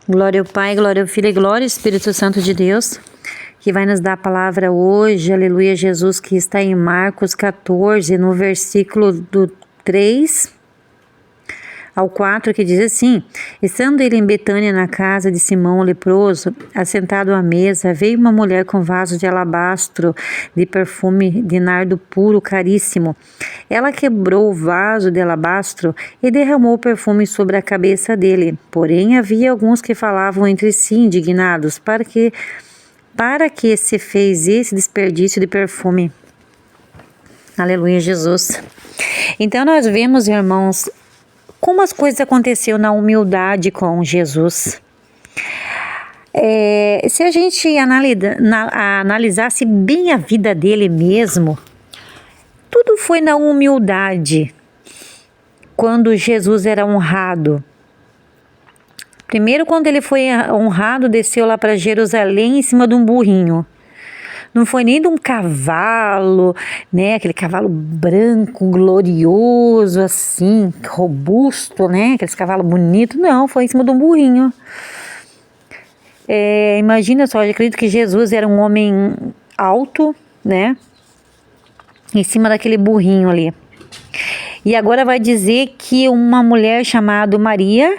Glória ao Pai, glória ao Filho e glória ao Espírito Santo de Deus, que vai nos dar a palavra hoje, aleluia, Jesus, que está em Marcos 14, no versículo do 3 ao 4, que diz assim: estando ele em Betânia, na casa de Simão o leproso, assentado à mesa, veio uma mulher com vaso de alabastro de perfume de nardo puro caríssimo. Ela quebrou o vaso de alabastro e derramou o perfume sobre a cabeça dele. Porém, havia alguns que falavam entre si, indignados, para que se fez esse desperdício de perfume. Aleluia, Jesus. Então nós vemos, irmãos, como as coisas aconteceram na humildade com Jesus. Se a gente analisasse bem a vida dele mesmo, tudo foi na humildade, quando Jesus era honrado. Primeiro, quando ele foi honrado, desceu lá para Jerusalém em cima de um burrinho. Não foi nem de um cavalo, né? Aquele cavalo branco, glorioso, assim, robusto, né? Aqueles cavalos bonitos. Não, foi em cima de um burrinho. Imagina só, eu acredito que Jesus era um homem alto, né? Em cima daquele burrinho ali. E agora vai dizer que uma mulher chamada Maria,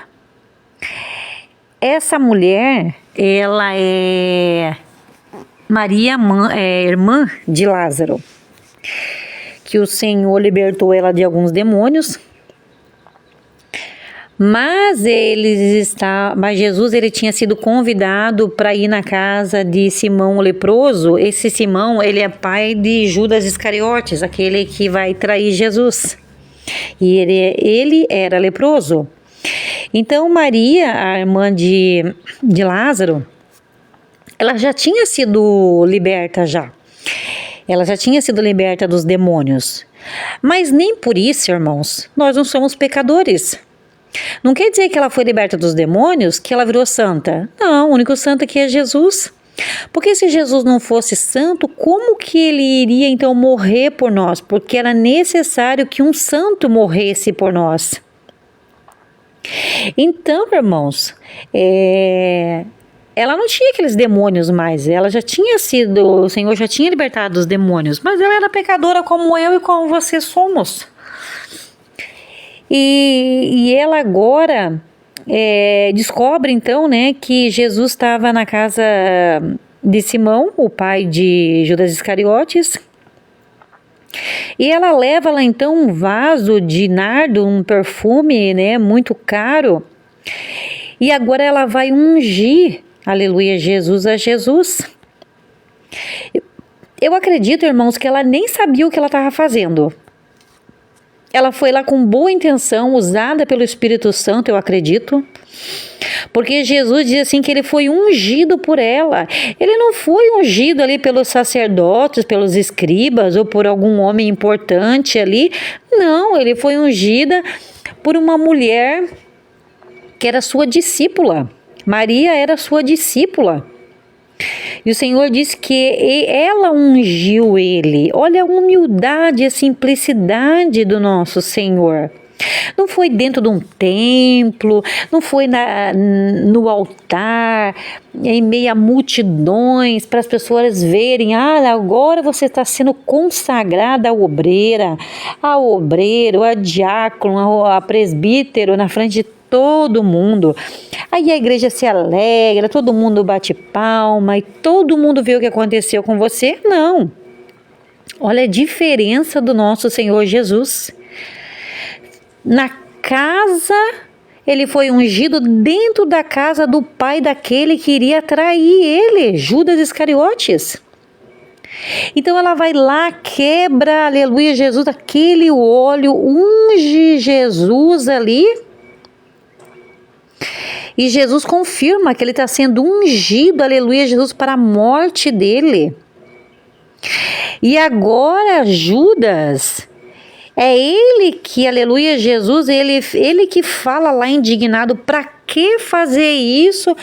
essa mulher, ela é Maria, irmã de Lázaro, que o Senhor libertou ela de alguns demônios, mas Jesus ele tinha sido convidado para ir na casa de Simão o leproso. Esse Simão, ele é pai de Judas Iscariotes, aquele que vai trair Jesus, e ele era leproso. Então Maria, a irmã de Lázaro, ela já tinha sido liberta já. Ela já tinha sido liberta dos demônios. Mas nem por isso, irmãos, nós não somos pecadores. Não quer dizer que ela foi liberta dos demônios, que ela virou santa. Não, o único santo aqui é Jesus. Porque se Jesus não fosse santo, como que ele iria então morrer por nós? Porque era necessário que um santo morresse por nós. Então, irmãos, ela não tinha aqueles demônios mais, ela já tinha sido, o Senhor já tinha libertado dos demônios, mas ela era pecadora como eu e como você somos. E ela agora descobre então, né, que Jesus estava na casa de Simão, o pai de Judas Iscariotes, e ela leva lá então um vaso de nardo, um perfume, né, muito caro, e agora ela vai ungir, aleluia, Jesus a Jesus. Eu acredito, irmãos, que ela nem sabia o que ela estava fazendo. Ela foi lá com boa intenção, usada pelo Espírito Santo, eu acredito. Porque Jesus diz assim que ele foi ungido por ela. Ele não foi ungido ali pelos sacerdotes, pelos escribas ou por algum homem importante ali. Não, ele foi ungida por uma mulher que era sua discípula. Maria era sua discípula. E o Senhor disse que ela ungiu ele. Olha a humildade, a simplicidade do nosso Senhor. Não foi dentro de um templo, não foi no altar, em meio a multidões, para as pessoas verem, agora você está sendo consagrada a obreira, a obreiro, a diácono, a presbítero, na frente de todo mundo. Aí a igreja se alegra, todo mundo bate palma e todo mundo vê o que aconteceu com você. Não. Olha a diferença do nosso Senhor Jesus. Na casa, ele foi ungido dentro da casa do pai daquele que iria trair ele, Judas Iscariotes. Então ela vai lá, quebra, aleluia, Jesus, aquele óleo, unge Jesus ali. E Jesus confirma que ele está sendo ungido, aleluia, Jesus, para a morte dele. E agora Judas, é ele que, aleluia, Jesus, ele que fala lá indignado, para que fazer isso?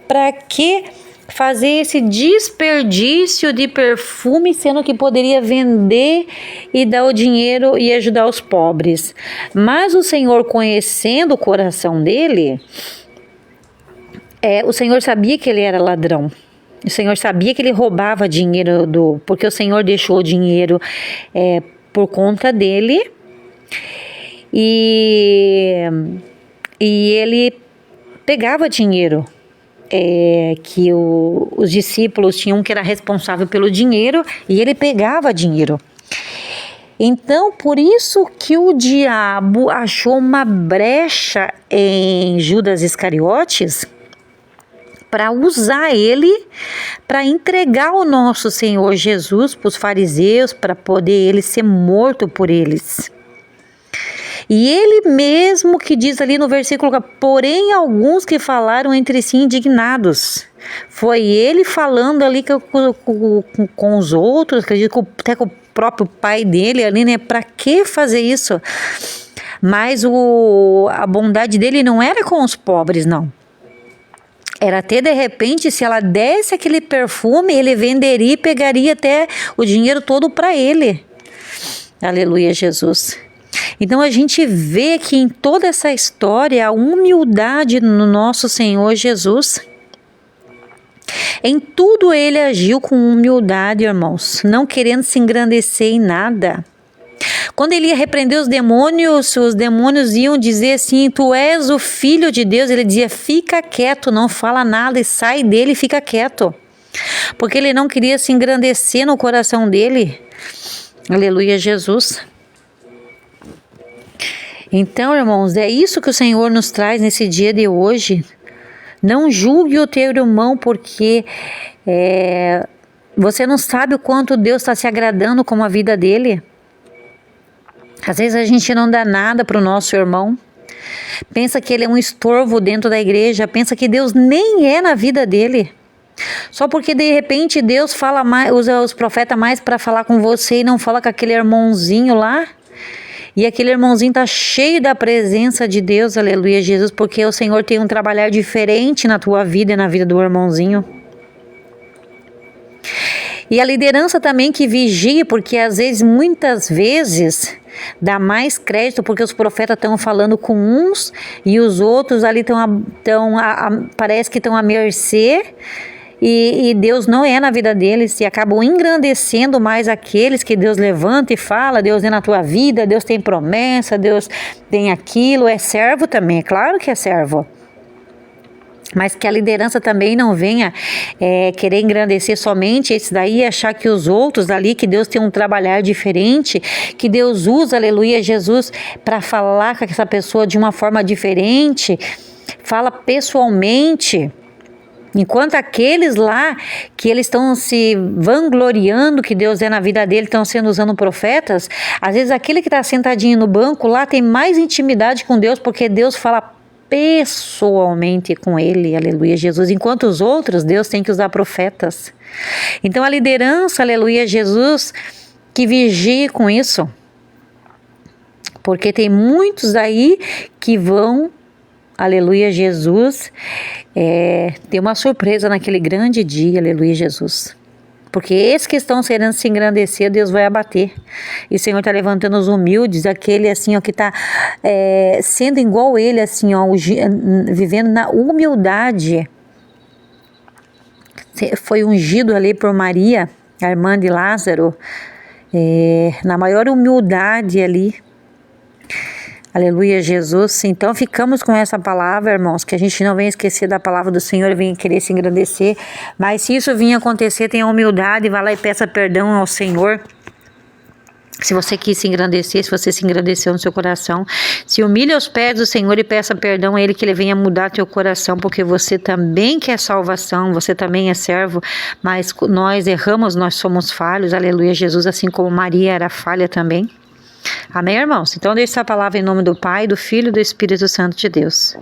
Para que fazer esse desperdício de perfume, sendo que poderia vender e dar o dinheiro e ajudar os pobres? Mas o Senhor, conhecendo o coração dele, o Senhor sabia que ele era ladrão. O Senhor sabia que ele roubava dinheiro porque o Senhor deixou o dinheiro por conta dele. E ele pegava dinheiro que os discípulos tinham, que era responsável pelo dinheiro, e ele pegava dinheiro. Então, por isso que o diabo achou uma brecha em Judas Iscariotes para usar ele, para entregar o nosso Senhor Jesus para os fariseus, para poder ele ser morto por eles. E ele mesmo que diz ali no versículo, porém alguns que falaram entre si indignados. Foi ele falando ali com os outros, acredito até com o próprio pai dele ali, né? Para que fazer isso? Mas a bondade dele não era com os pobres, não. Era até de repente, se ela desse aquele perfume, ele venderia e pegaria até o dinheiro todo para ele. Aleluia, Jesus. Então a gente vê que em toda essa história a humildade no nosso Senhor Jesus. Em tudo ele agiu com humildade, irmãos, não querendo se engrandecer em nada. Quando ele ia repreender os demônios iam dizer assim, tu és o Filho de Deus. Ele dizia, fica quieto, não fala nada e sai dele e fica quieto. Porque ele não queria se engrandecer no coração dele. Aleluia, Jesus. Então, irmãos, é isso que o Senhor nos traz nesse dia de hoje. Não julgue o teu irmão, porque você não sabe o quanto Deus está se agradando com a vida dele. Às vezes a gente não dá nada para o nosso irmão. Pensa que ele é um estorvo dentro da igreja. Pensa que Deus nem é na vida dele. Só porque de repente Deus fala mais, usa os profetas mais para falar com você e não fala com aquele irmãozinho lá. E aquele irmãozinho está cheio da presença de Deus, aleluia, Jesus, porque o Senhor tem um trabalhar diferente na tua vida e na vida do irmãozinho. E a liderança também que vigie, porque às vezes, muitas vezes, dá mais crédito, porque os profetas estão falando com uns e os outros ali parece que estão à mercê. E Deus não é na vida deles, e acabam engrandecendo mais aqueles que Deus levanta e fala, Deus é na tua vida, Deus tem promessa, Deus tem aquilo, é servo também, é claro que é servo. Mas que a liderança também não venha querer engrandecer somente esse daí e achar que os outros ali, que Deus tem um trabalhar diferente, que Deus usa, aleluia, Jesus, para falar com essa pessoa de uma forma diferente, fala pessoalmente. Enquanto aqueles lá, que eles estão se vangloriando que Deus é na vida dele, estão sendo usando profetas, às vezes aquele que está sentadinho no banco lá tem mais intimidade com Deus, porque Deus fala pessoalmente com ele, aleluia, Jesus. Enquanto os outros, Deus tem que usar profetas. Então a liderança, aleluia, Jesus, que vigie com isso. Porque tem muitos aí que vão, aleluia, Jesus, ter uma surpresa naquele grande dia, aleluia, Jesus. Porque esses que estão querendo se engrandecer, Deus vai abater. E o Senhor está levantando os humildes, aquele assim, ó, que está sendo igual ele, assim, ó, vivendo na humildade. Foi ungido ali por Maria, a irmã de Lázaro, na maior humildade ali. Aleluia, Jesus. Então ficamos com essa palavra, irmãos, que a gente não venha esquecer da palavra do Senhor e venha querer se engrandecer, mas se isso vir acontecer, tenha humildade, vá lá e peça perdão ao Senhor. Se você quis se engrandecer, se você se engrandeceu no seu coração, se humilhe aos pés do Senhor e peça perdão a Ele, que Ele venha mudar teu coração, porque você também quer salvação, você também é servo, mas nós erramos, nós somos falhos, aleluia, Jesus, assim como Maria era falha também. Amém, irmãos? Então deixe essa palavra em nome do Pai, do Filho e do Espírito Santo de Deus.